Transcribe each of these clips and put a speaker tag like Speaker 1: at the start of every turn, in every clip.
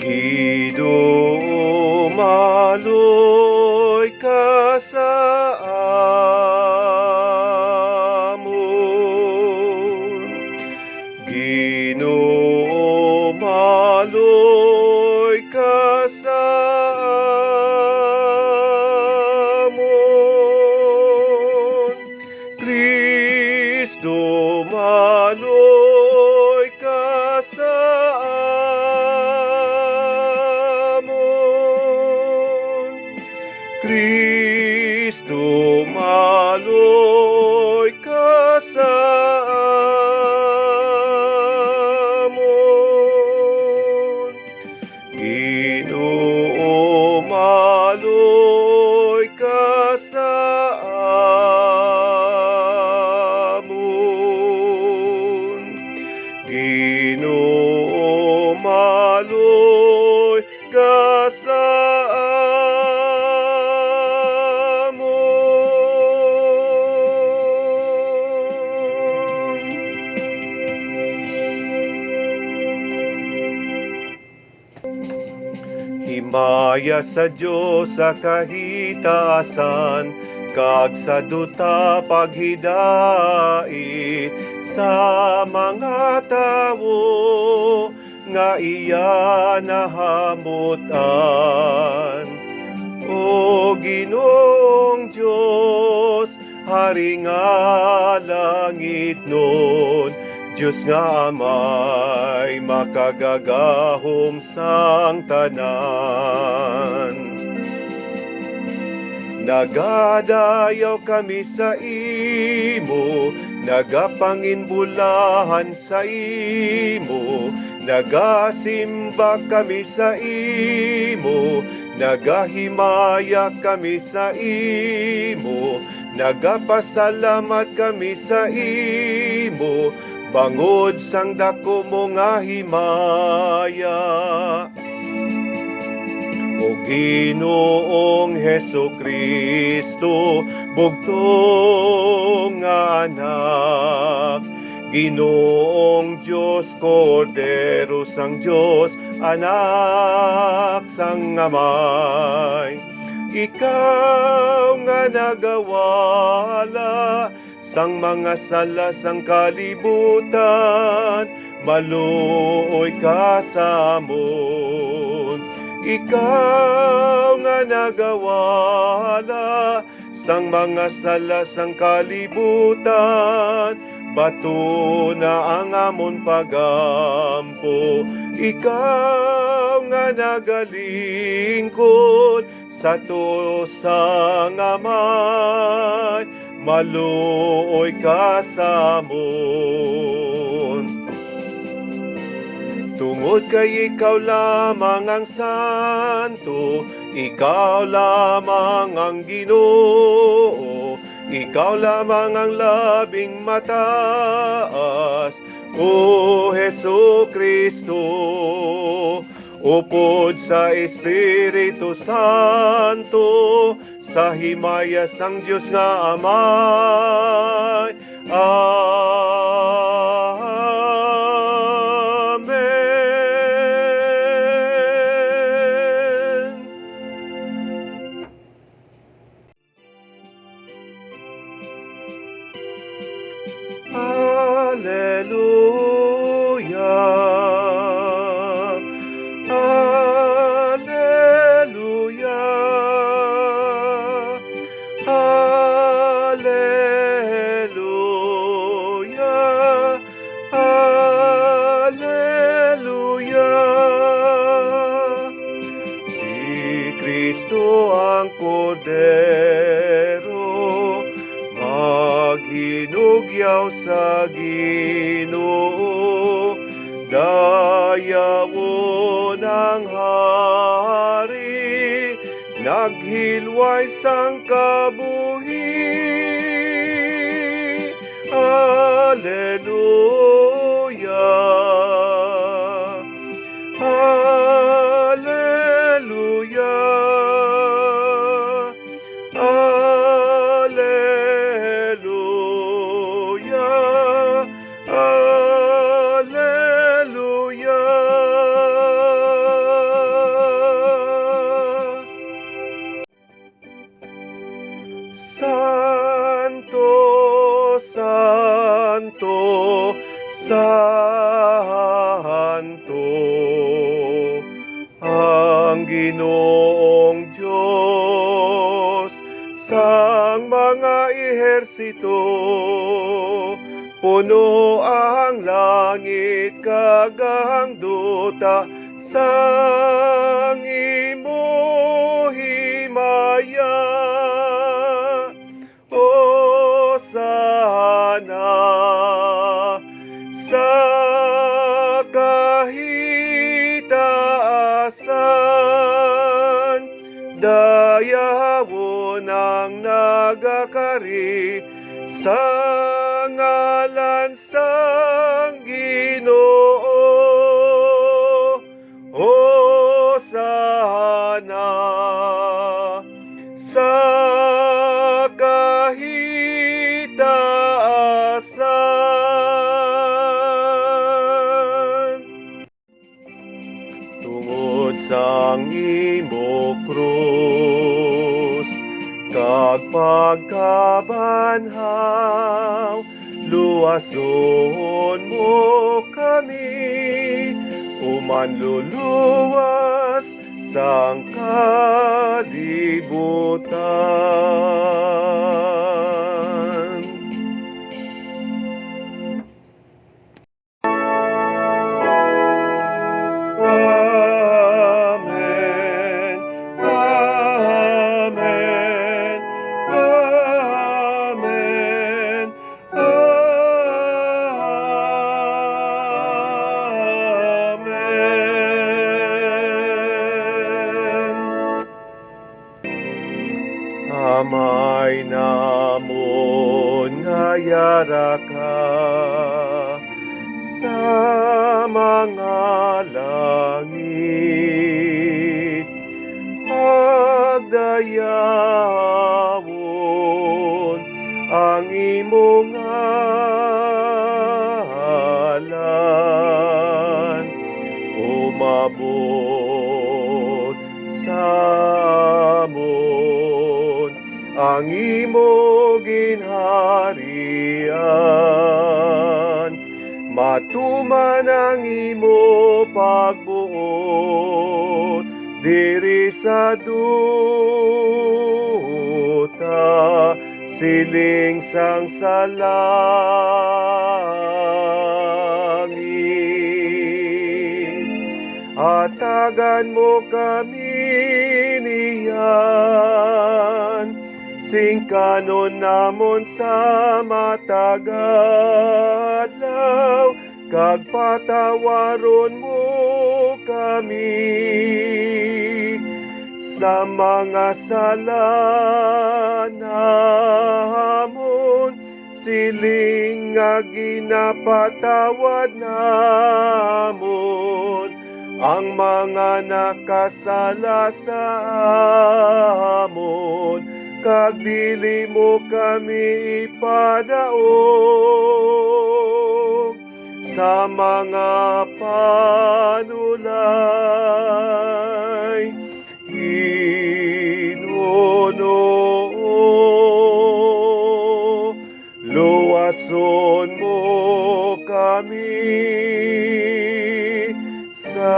Speaker 1: Ginoo, maloy ka sa amon. Ginoo, maloy ka sa amon. Kristo, maloy ka sa Kristo, maloy ka sa amon. Ginoo, maloy ka sa amon. Ginoo, maloy ka sa himaya sa Dios sa kahitaasan, kag sa duta paghidait sa mga tawo nga iya nahamutan. O Ginoong Dios, hari nga langit nun, Diyos nga amay makagagahom sang tanan. Nagadayaw kami sa imo, nagapanginbulahan sa imo, nagasimba kami sa imo, nagahimaya kami sa imo, nagapasalamat kami sa imo, bangod sang dako mo nga himaya. O Ginoong Hesukristo, bugtong nga anak, Ginoong Diyos, Kordero sang Diyos, anak sang amay. Ikaw nga nagawala sang mga sala sang kalibutan, maluoy ka sa amon. Ikaw nga nagawala sang mga sala sang kalibutan, bato na ang amon pagampo. Ikaw nga nagalingkod sa tuos sang amay, maluoy ka sa amon. Tungod kay ikaw lamang ang santo, ikaw lamang ang Ginoo, ikaw lamang ang labing mataas, O Hesukristo. Upod sa Espiritu Santo, sa himaya sang Diyos nga amay. Hallelujah, Hallelujah, Hallelujah, Hallelujah. Si Kristo ang Kordero, maghinugyaw sa Ginoo, dayawon ang hari, naghilway sang kabuhi. Hallelujah, Hallelujah, Hallelujah, Hallelujah. Santo, Santo, Santo, ang Ginoong Diyos sang mga ehersito. Puno ang langit kagang duta sang imo himaya. Hosana sa kahitaasan, dayawon ang nagakari sa ngalan sang Ginoo. Hosana sa kahitaasan. Tungod sang imo krus, kag pagkabanhaw, luwason mo kami, human luluwas sang kalibutan. Amen, amen, amen, amen. Amay namon nga yara ka sa mga langit, pagdayawon ang imong ngalan, umabot sa amon ang imo ginharian, matuman ang imo pagbuot diri sa duta, siling sang sa langit. Hatagan mo kami niyan, singkanon namon sa matag-adlaw, kag patawaron mo kami sa mga sala namon, siling nga ginapatawad namon ang mga nakasala sa amon, kag dili mo kami ipadaog sa mga panulay. Ginoo, luwason mo kami sa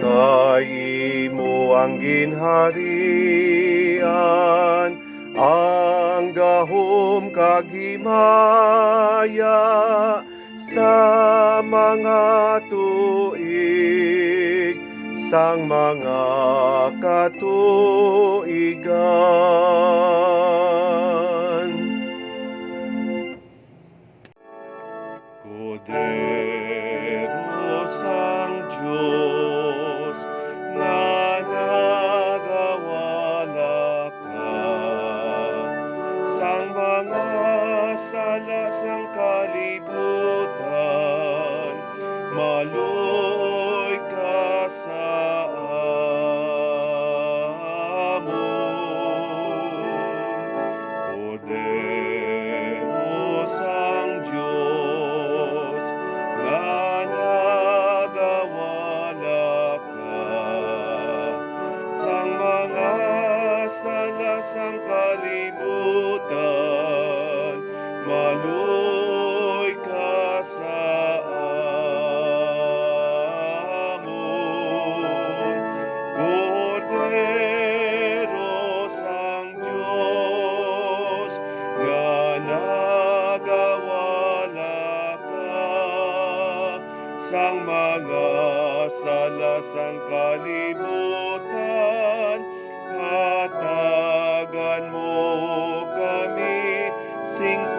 Speaker 1: kay mo ang ginharian, ang gahom kag himaya sa mga tuig, sang mga katuigan. Kordero sang Diyos, nga nagawala ka sang mga sala sang kalibutan, maluoy ka sa amon. Kordero sang Diyos, sang mga salasang kalibutan. Hatagan mo kami, sing